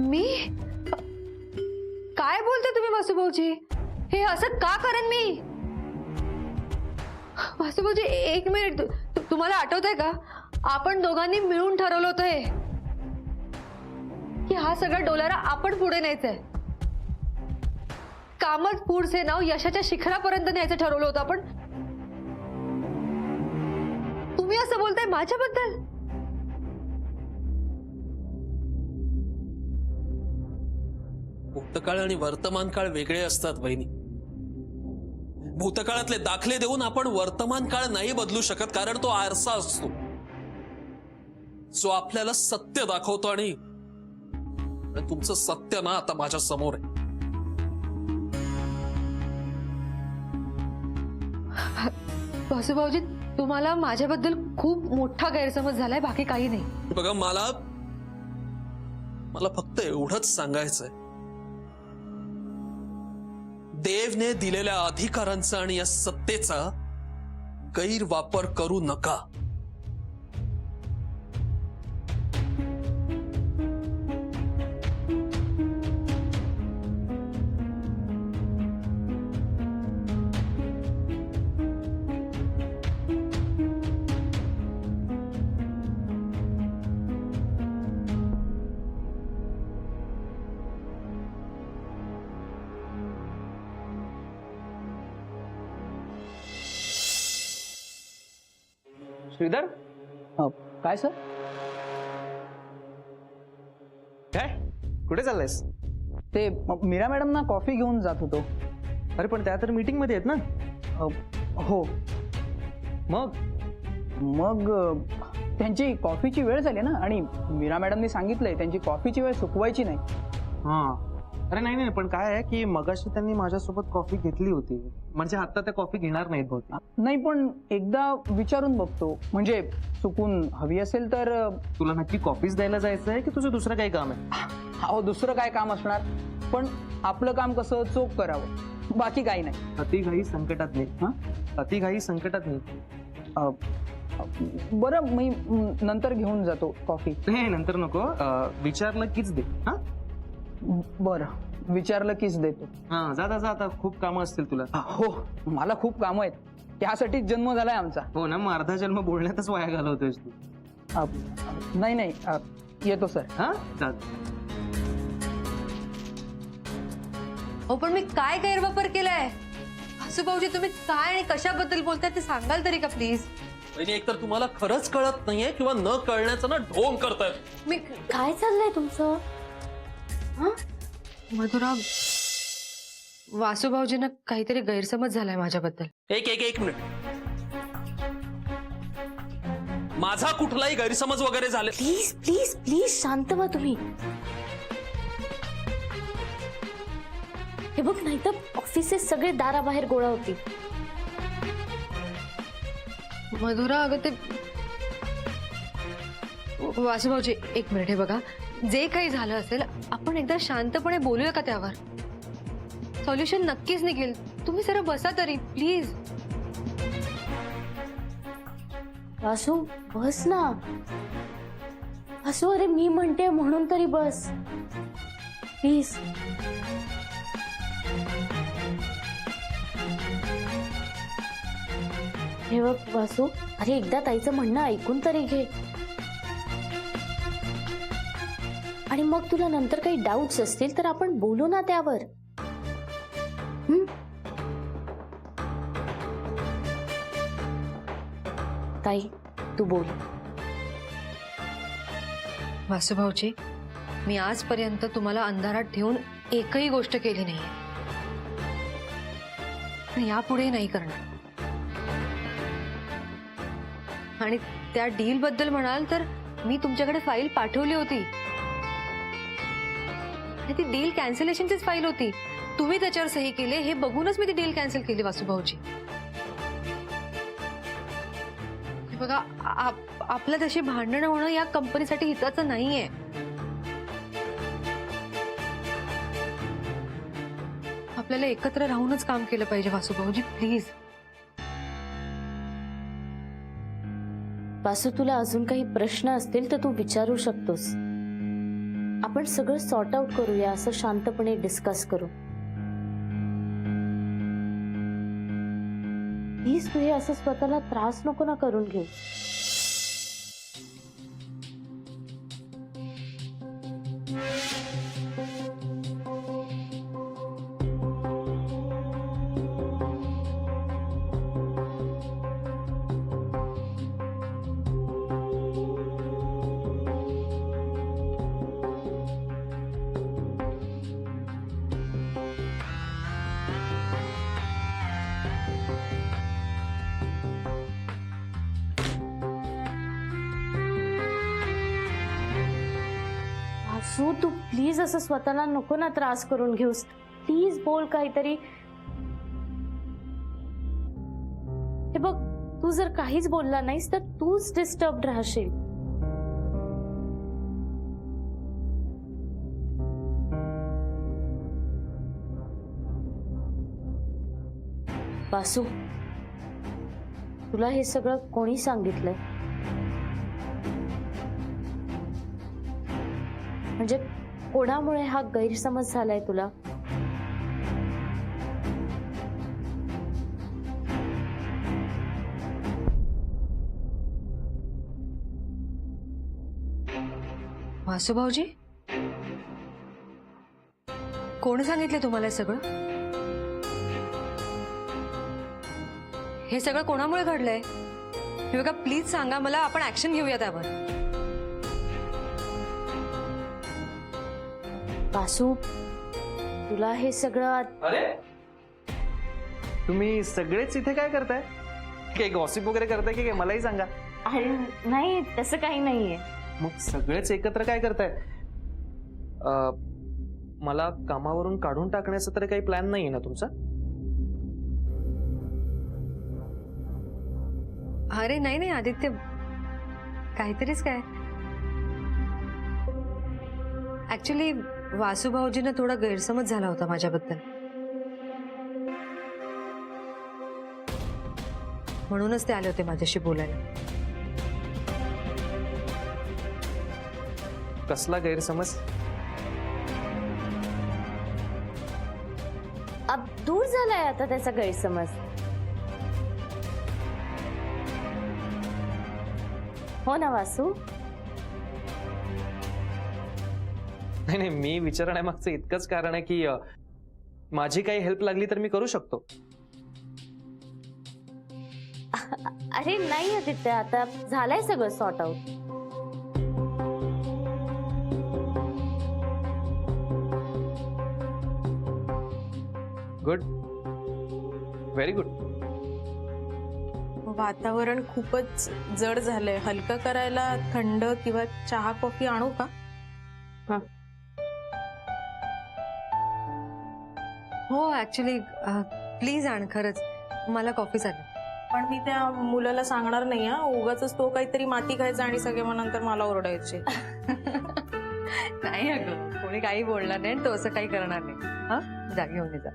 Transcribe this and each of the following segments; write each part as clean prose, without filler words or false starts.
मी काय बोलते तुम्ही वासुभाऊजी? हे असं का करेन मी? वासुभाऊजी एक मिनिट, तुम्हाला आठवतंय का आपण दोघांनी मिळून ठरवलं होतं हे की हा सगळा डोलारा आपण पुढे न्यायचंय. कामत फूड्स नाव यशाच्या शिखरापर्यंत न्यायचं ठरवलं होतं आपण. तुम्ही असं बोलताय माझ्याबद्दल? भूतकाळ आणि वर्तमान काळ वेगळे असतात वहिनी. भूतकाळातले दाखले देऊन आपण वर्तमान काळ नाही बदलू शकत, कारण तो आरसा असतो जो आपल्याला सत्य दाखवतो. आणि तुमचं सत्य ना आता माझ्या समोर आहे. वासुभाऊजी, तुम्हाला माझ्याबद्दल खूप मोठा गैरसमज झालाय, बाकी काही नाही. बघा, मला फक्त एवढंच सांगायचंय, देवने दिलेल्या अधिकारांचा आणि या सत्तेचा गैरवापर करू नका. श्रीधर, काय सर? काय कुठे चाललायस? ते मीरा मॅडम ना कॉफी घेऊन जात होतो. अरे पण त्या तर मीटिंग मध्ये आहेत ना. हो. मग मग त्यांची कॉफीची वेळ झाली ना, आणि मीरा मॅडमनी सांगितलंय त्यांची कॉफीची वेळ चुकवायची नाही. हा, अरे नाही नाही, पण काय आहे की मगाशी त्यांनी माझ्यासोबत कॉफी घेतली होती, म्हणजे आता त्या कॉफी घेणार नाहीत बहुतेक. नाही, पण एकदा विचारून बघतो, म्हणजे चुकून हवी असेल तर. तुला नक्की कॉफीच द्यायला जायचं आहे की तुझं दुसरं काही काम आहे? हो, दुसरं काय काम असणार, पण आपलं काम कसं चोख करावं, बाकी काही नाही. अतिघाई संकटात नाही. हा, अतिघाई संकटात नाही. बरं, मी नंतर घेऊन जातो कॉफी. नाही, नंतर नको, विचारलं कीच दे. हा, बरं, विचारलं कीच देतो. हा, जा जा, आता खूप कामं असतील तुला. हो, मला खूप कामं आहेत, त्यासाठीच जन्म झालाय आमचा. हो ना, मग अर्धा जन्म बोलण्यातच वाया घालवतोयस तू. नाही नाही, येतो सर. हा, जा. हो, पण मी काय गैरवापर केलाय? वासुभाऊजी, तुम्ही काय आणि कशाबद्दल बोलताय ते सांगाल तरी का प्लीज? वहिनी, एकतर तुम्हाला खरंच कळत नाहीये किंवा न कळण्याचं ना ढोंग करतायत. मी काय चाललंय तुमचं? मधुरा, वासुभाऊजींना काहीतरी गैरसमज झालाय माझ्याबद्दल. एक मिनिट. माझा कुठलाही गैरसमज वगैरे झाले? प्लीज प्लीज प्लीज शांत व्हा तुम्ही. हे बघ, नाही तर ऑफिसचे सगळे दाराबाहेर गोळा होती. मधुरा, अगं ते वासुभाऊजी, एक मिनिट. हे बघा, जे काही झालं असेल आपण एकदा शांतपणे बोलूया का त्यावर? सॉल्युशन नक्कीच निघेल. तुम्ही जरा बसा तरी प्लीज. वासू, बस ना. वासू, अरे मी म्हणते म्हणून तरी बस प्लीज. हे बघ वासू, अरे एकदा ताईचं म्हणणं ऐकून तरी घे. आणि मग तुला नंतर काही डाऊट्स असतील तर आपण बोलू ना त्यावर. ताई, तू बोल. वासुभाऊजी, मी आजपर्यंत तुम्हाला अंधारात ठेवून एकही गोष्ट केली नाही, आणि यापुढे नाही करणार. आणि त्या डील बद्दल म्हणाल तर मी तुमच्याकडे फाईल पाठवली होती, आणि ती डील कॅन्सलेशनचीच फाईल होती. तुम्ही त्याच्यावर सही केले हे बघूनच मी ती डील कॅन्सल केली. वासुभाऊजी, बघा, आपल्या तशी भांडणं होणं या कंपनीसाठी हिताचं नाहीये. आपल्याला एकत्र राहूनच काम केलं पाहिजे. वासुभाऊजी, प्लीज. वासू, तुला अजून काही प्रश्न असतील तर तू विचारू शकतोस. आपण सगळं सॉर्ट आउट करूया, असं शांतपणे डिस्कस करू. प्लीज तू हे असं स्वतःला त्रास नको ना करून घेऊ. वासू, तू प्लीज असं स्वतःला नको ना त्रास करून घेऊस. प्लीज बोल काहीतरी. हे बघ, तू जर काहीच बोलला नाहीस तर तूच डिस्टर्ब राहशील. वासू, तुला हे सगळं कोणी सांगितलंय? म्हणजे कोणामुळे हा गैरसमज झालाय तुला? वासू भाऊजी, कोण सांगितले तुम्हाला हे सगळं? हे सगळं कोणामुळे घडलंय हे बघा, प्लीज सांगा मला, आपण ऍक्शन घेऊया त्यावर. वासू, तुला हे सगळं अरे तुम्ही सगळेच इथे काय करताय? काही गॉसिप वगैरे करताय की काय? मलाही सांगा. अरे नाही, तसं काही नाहीये. मग सगळेच एकत्र काय करताय? मला कामावरून काढून टाकण्याचा तरी काही प्लॅन नाहीये ना तुमचा? अरे नाही नाही आदित्य, काहीतरीच काय. ऍक्च्युली वासू भाऊजींना थोडा गैरसमज झाला होता माझ्याबद्दल, म्हणूनच ते आले होते माझ्याशी बोलायला. कसला गैरसमज? अब दूर झालाय आता त्याचा गैरसमज. हो ना वासू? नाही नाही, मी विचारण्यामागचं इतकंच कारण आहे की माझी काही हेल्प लागली तर मी करू शकतो. अरे नाही आदित्य, आता झालंय सगळं sort out. Good, very good. वातावरण खूपच जड झालंय. हलकं करायला थंड किंवा चहा कॉफी आणू का? हो ऍक्च्युली प्लीज आण, खरंच मला कॉफी चालेल. पण मी त्या मुलाला सांगणार नाही हा, उगाच तो काहीतरी माती खायचा आणि सगळे मग नंतर मला ओरडायचे. नाही अगं, कोणी काही बोलणार नाही, तो असं काही करणार नाही. हा, जा घेऊन ये जा.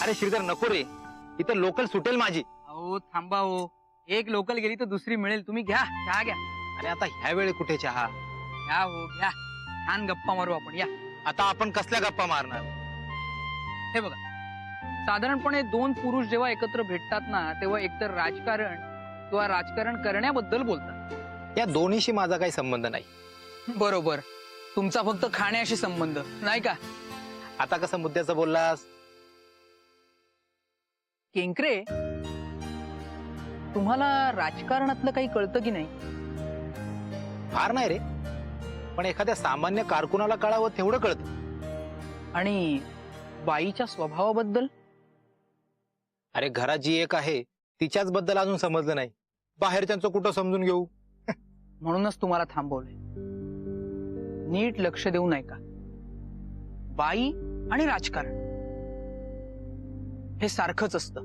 अरे श्रीधर नको रे, इथं लोकल सुटेल माझी. अहो थांबा हो, एक लोकल गेली तर दुसरी मिळेल. तुम्ही घ्या, चहा घ्या. अरे आता ह्या वेळी कुठे चहा? घ्या हो घ्या, छान गप्पा मारू आपण. या. आता आपण कसल्या गप्पा मारणार? हे बघा, साधारणपणे दोन पुरुष जेव्हा एकत्र भेटतात ना, तेव्हा एकतर राजकारण किंवा राजकारण करण्याबद्दल बोलतात. या दोन्हीशी माझा काही संबंध नाही. बरोबर, तुमचा फक्त खाण्याशी संबंध नाही का? आता कसं मुद्द्याचं बोललास? केंकरे, तुम्हाला राजकारणातलं काही कळतं की नाही? फार नाही रे, पण एखाद्या सामान्य कारकुनाला कळावं तेवढं कळतं. आणि बाईच्या स्वभावाबद्दल? अरे घरात जी एक आहे तिच्याच बद्दल अजून समजलं नाही, बाहेरच्यांचं कुठं समजून घेऊ? म्हणूनच तुम्हाला थांबवलंय. नीट लक्ष देऊ नये का? बाई आणि राजकारण हे सारखंच असतं.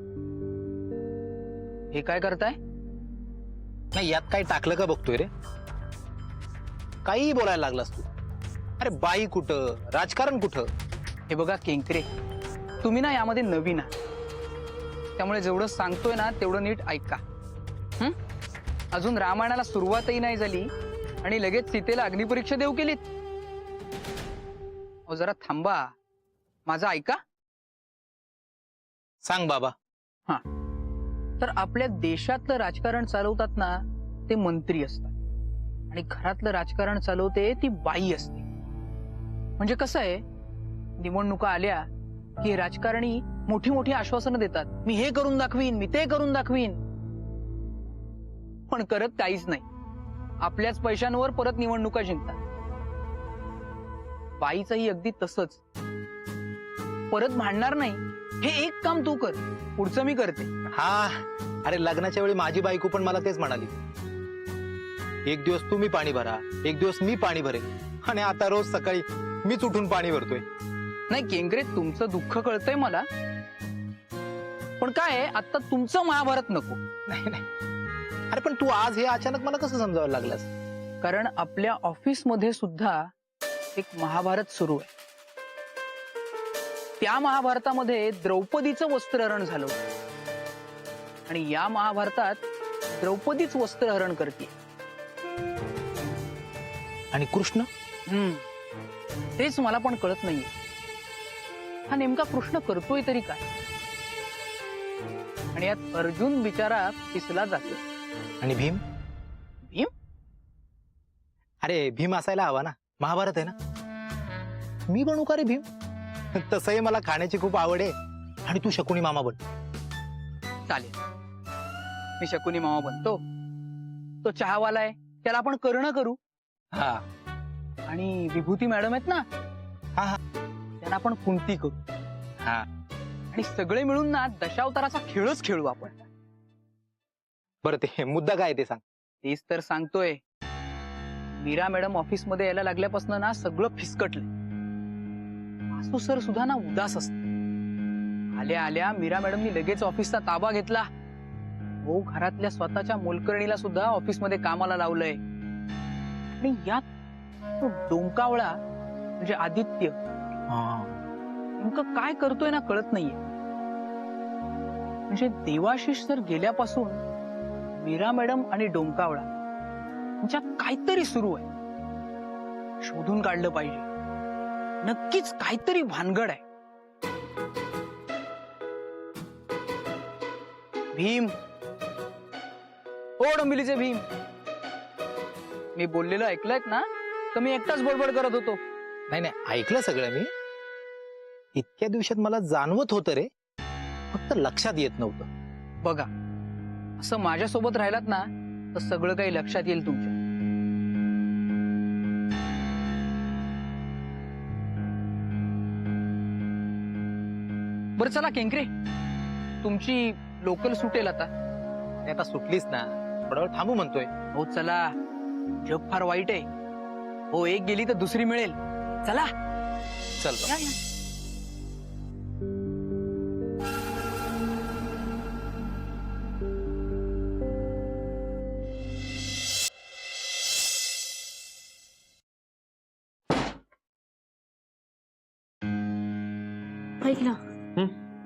हे काय करताय? नाही, यात काही टाकलं का बघतोय रे? काही बोलायला लागलास तू. अरे बाई कुठं, राजकारण कुठं? हे बघा केंकरे, तुम्ही ना यामध्ये नवीन आहात, त्यामुळे जेवढं सांगतोय ना तेवढं नीट ऐका. अजून रामायणाला सुरुवातही नाही झाली आणि लगेच सीतेला अग्निपरीक्षा देऊ केलीत. अहो जरा थांबा, माझं ऐका. सांग बाबा. तर आपल्या देशातलं राजकारण चालवतात ना ते मंत्री असतात आणि घरातलं राजकारण चालवते ती बाई असते. म्हणजे कसं आहे, निवडणुका आल्या की राजकारणी मोठी मोठी आश्वासनं देतात, मी हे करून दाखवीन, मी ते करून दाखवीन, पण करत काहीच नाही. आपल्याच पैशांवर परत निवडणुका जिंकतात. बाईचंही अगदी तसंच. परत भांडणार नाही, हे एक काम तू कर, पुढचं मी करते. हा, अरे लग्नाच्या वेळी माझी बायको पण मला तेच म्हणाली, एक दिवस तुम्ही पाणी भरा, एक दिवस मी पाणी भरेन, आणि आता रोज सकाळी मीच उठून पाणी भरतोय. नाही केंद्रे, तुमचं दुःख कळतंय मला, पण काय आहे, आता तुमचं महाभारत नको. नाही नाही, अरे पण तू आज हे अचानक मला कसं समजावायला लागलास? कारण आपल्या ऑफिसमध्ये सुद्धा एक महाभारत सुरू आहे. त्या महाभारतामध्ये द्रौपदीचं वस्त्रहरण झालं होतं आणि या महाभारतात द्रौपदीच वस्त्रहरण करते. आणि कृष्ण? तेच मला पण कळत नाहीये, हा नेमका कृष्ण करतोय तरी काय? आणि यात अर्जुन बिचारा पिसला जातो. आणि भीम? भीम? अरे भीम असायला हवा ना, महाभारत आहे ना. मी बनू का रे भीम? तसंही मला खाण्याची खूप आवड आहे, आणि तू शकुनी मामा बन. चालेल, मी शकुनी मामा बनतो. तो चहावाला आहे, त्याला आपण करणं करू. हा. आणि विभूती मॅडम आहेत ना, हा हा, त्यांना आपण कुंती करू. हा. आणि सगळे मिळून ना दशावताराचा खेळच खेळू आपण. बरं, ते मुद्दा काय ते सांग. तेच तर सांगतोय. मीरा मॅडम ऑफिस मध्ये यायला लागल्यापासून ना सगळं फिसकटलंय. वासू सर सुद्धा ना उदास असत. आल्या आल्या मीरा मॅडमनी लगेच ऑफिसचा ताबा घेतला. हो, घरातल्या स्वतःच्या मोलकर्णीला सुद्धा ऑफिस मध्ये कामाला लावलंय. आणि यात तो डोंकावळा म्हणजे आदित्य नेमकं काय करतोय ना कळत नाहीये. म्हणजे देवाशिष सर गेल्यापासून मीरा मॅडम आणि डोंकावळा यांच्यात काहीतरी सुरू आहे. शोधून काढलं पाहिजे. नक्कीच काहीतरी भानगड आहे. भीम, ओ डंबिलीचे भीम, मी बोललेलं ऐकलंयत ना? तर मी एकटाच बडबड करत होतो. नाही नाही, ऐकलं सगळं मी. इतक्या दिवसात मला जाणवत होतं रे, फक्त लक्षात येत नव्हतं. बघा, असं माझ्यासोबत राहिलात ना तर सगळं काही लक्षात येईल तुमच्या. बरं चला केंकरे, तुमची लोकल सुटेल आता. ते आता सुटलीच ना, थोडा वेळ थांबू म्हणतोय. हो चला, जग फार वाईट आहे. हो, एक गेली तर दुसरी मिळेल. चला चल या, या. ऐक ना,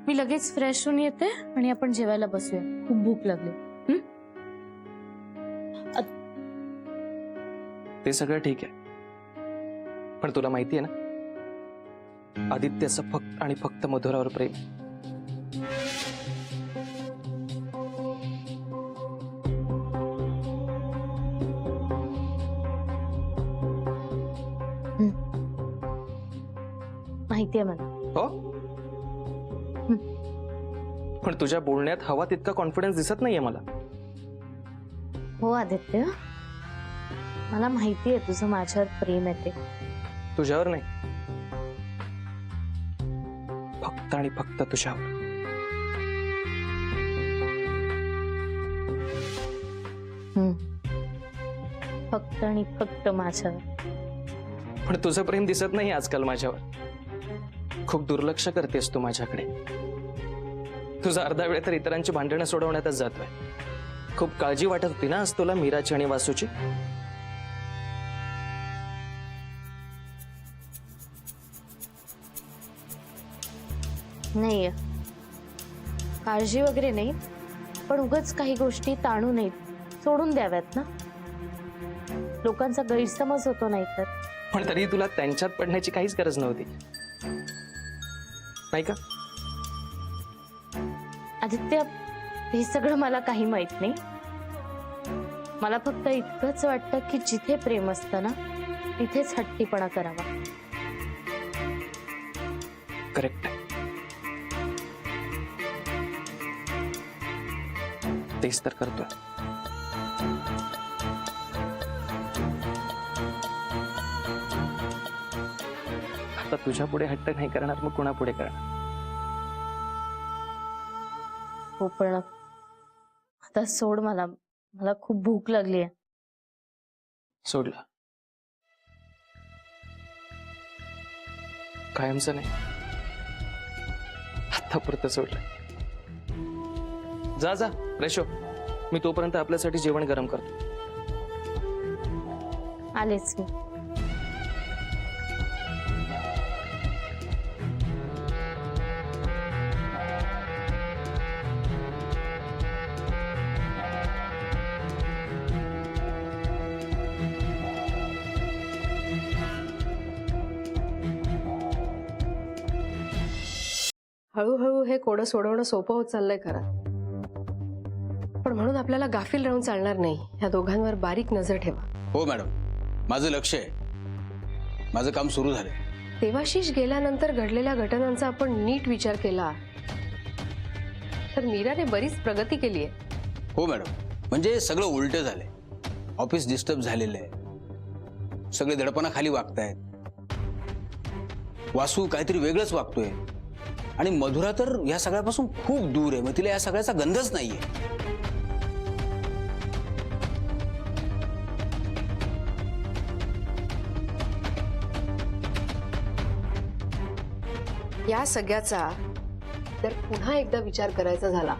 मी लगेच फ्रेश होऊन येते आणि आपण जेवायला बसूया. खूप भूक लागली. ते सगळं ठीक आहे, पण तुला माहिती आहे ना, आदित्याचं फक्त आणि फक्त मधुरावर प्रेम. माहितीये मला. हो, पण तुझ्या बोलण्यात हवा तितका कॉन्फिडन्स दिसत नाहीये मला. हो आदित्य, मला माहितीये तुझं माझ्यावर प्रेम आहे ते. तुझ्यावर नाही, फक्त आणि फक्त तुझ्यावर. फक्त आणि फक्त माझ्यावर. पण तुझं प्रेम दिसत नाही आजकाल माझ्यावर. खूप दुर्लक्ष करतेस तू माझ्याकडे. तुझा अर्धा वेळ तर इतरांची भांडणं सोडवण्यातच जातोय. खूप काळजी वाटत होती ना आज तुला मीराची आणि वासूची. नाही काळजी वगैरे नाही, पण उगाच काही गोष्टी ताणू नयेत, सोडून द्याव्यात ना. लोकांचा गैरसमज होतो नाही तर. पण तरी तुला त्यांच्यात पडण्याची काहीच गरज नव्हती, नाही का? आदित्य, हे सगळं मला काही माहित नाही. मला फक्त इतकंच वाटतं की जिथे प्रेम असतं ना, तिथेच हट्टीपणा करावा. करेक्ट. तेच तर करतोय. आता तुझ्या पुढे हट्ट नाही करणार, मग कुणा पुढे करणार? हो, पण आता सोड मला. मला खूप भूक लागली आहे. सोडलं? कायमचं नाही, आतापुरतं सोडलं. जा जा फ्रेश हो. मी तोपर्यंत आपल्यासाठी जेवण गरम करतो. आलेच मी. हळूहळू हे कोडं सोडवणं सोपं होत चाललंय खरं, पण म्हणून आपल्याला गाफील राहून चालणार नाही. ह्या दोघांवर बारीक नजर ठेवा. हो मॅडम, माझं लक्ष आहे. माझं काम सुरू झालंय. देवाशीष गेल्यानंतर घडलेल्या घटनांचा आपण नीट विचार केला तर मीराने बरीच प्रगती केली आहे. हो मॅडम, म्हणजे सगळं उलट झालंय. ऑफिस डिस्टर्ब झालेलं आहे, सगळे दडपणाखाली वागतायत. वासू काहीतरी वेगळंच वागतोय आणि मधुरा तर या सगळ्यापासून खूप दूर आहे. मग तिला या सगळ्याचा गंधच नाहीये. या सगळ्याचा जर पुन्हा एकदा विचार करायचा झाला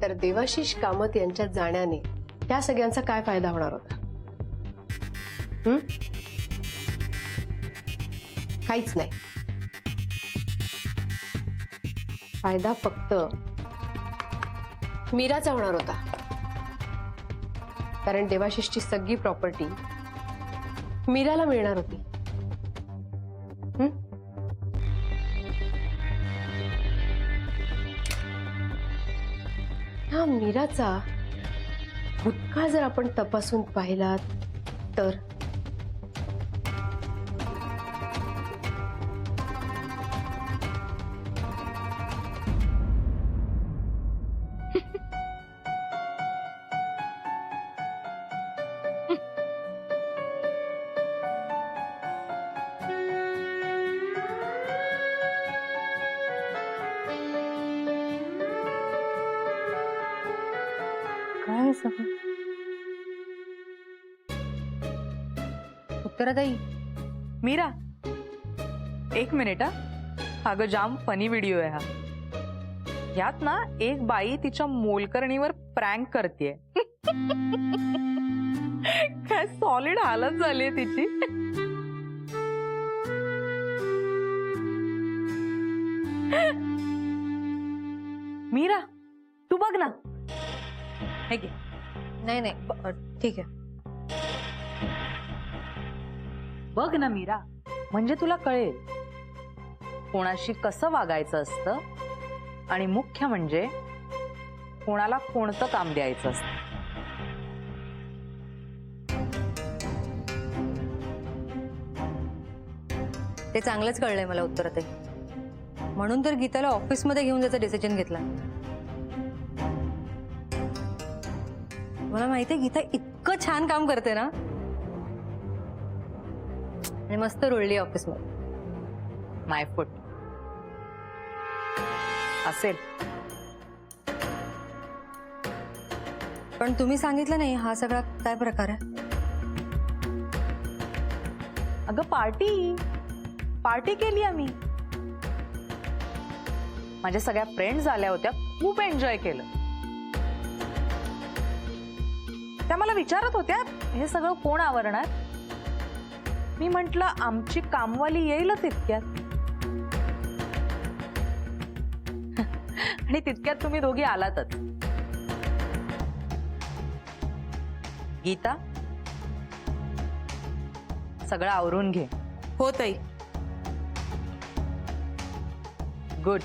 तर देवाशीष कामत यांच्यात जाण्याने या सगळ्यांचा काय फायदा होणार होता? काहीच नाही. फायदा फक्त मीराचा होणार होता, कारण देवाशीषची सगळी प्रॉपर्टी मीराला मिळणार होती. हा मीराचा भूतकाळ जर आपण तपासून पाहिला तर काय सगळं? उत्तराताई, मीरा, एक मिनिट हा. अगं जाम फनी व्हिडिओ आहे हा. यात ना एक बाई तिच्या मोलकरणीवर प्रँक करते. काय सॉलिड हालत झाली तिची. मीरा, तू बघ ना. हे घे. नाही नाही ठीक आहे. बघ ना मीरा, म्हणजे तुला कळेल कोणाशी कसं वागायचं असतं आणि मुख्य म्हणजे कोणाला कोणतं काम द्यायचं असतं. ते चांगलंच कळलंय मला उत्तराताई. म्हणून तर गीताला ऑफिसमध्ये घेऊन जायचा डिसिजन घेतला. मला माहितीये गीता इतकं छान काम करते ना, आणि मस्त रुळली ऑफिसमध्ये. माय फूट असेल. पण तुम्ही सांगितलं नाही हा सगळा काय प्रकार आहे? अगं पार्टी केली आम्ही. माझ्या सगळ्या फ्रेंड्स आल्या होत्या, खूप एन्जॉय केलं. त्या मला विचारत होत्या हे सगळं कोण आवरणार. मी म्हंटल आमची कामवाली येईलच इतक्यात. आणि तितक्यात तुम्ही दोघी आलातच. गीता, सगळं आवरून घे. हो ताई. गुड.